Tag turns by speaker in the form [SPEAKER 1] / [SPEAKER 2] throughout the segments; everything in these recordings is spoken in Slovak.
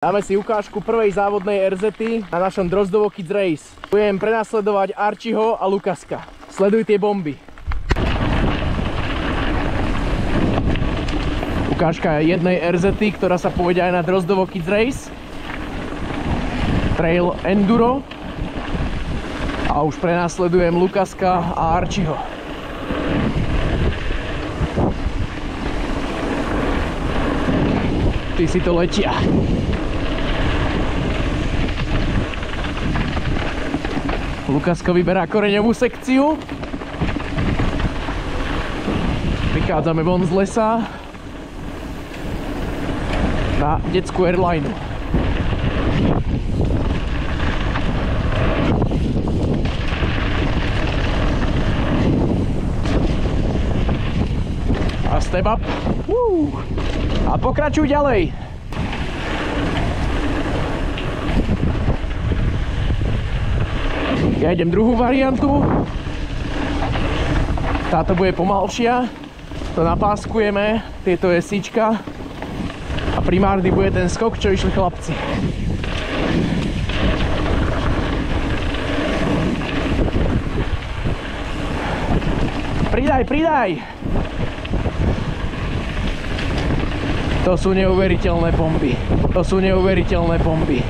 [SPEAKER 1] Dáme si ukážku prvej závodnej RZ na našom Drozdovo Kids Race. Budem prenasledovať Archieho a Lukaska. Sleduj tie bomby. Ukážka jednej RZ, ktorá sa pôjde aj na Drozdovo Kids Race. Trail Enduro. A už prenasledujem Lukaska a Archieho. Ty si to letia. Lukasko vyberá koreňovú sekciu. Vychádzame von z lesa na detskú airline. A step up. A pokračuj ďalej. Ja idem druhú variantu. Táto bude pomalšia. To napáskujeme, tieto esíčka. A primárny bude ten skok, čo išli chlapci. Pridaj, pridaj! To sú neuveriteľné bomby. To sú neuveriteľné bomby.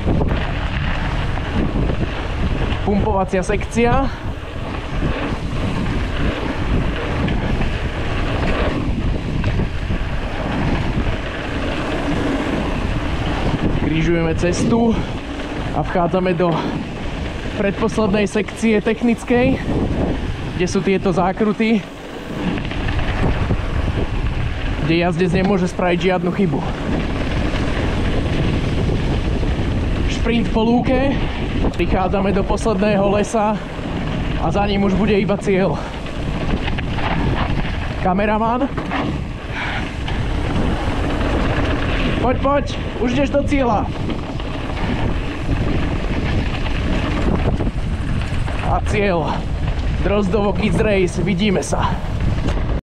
[SPEAKER 1] Pumpovacia sekcia. Krížujeme cestu a vchádzame do predposlednej sekcie technickej, kde sú tieto zákruty, kde jazdec nemôže spraviť žiadnu chybu. Šprint po lúke. Prichádzame do posledného lesa a za ním už bude iba cieľ. Kameraman. Poď, poď, už ideš do cieľa. A cieľ. Drozdovo Kids Race, vidíme sa.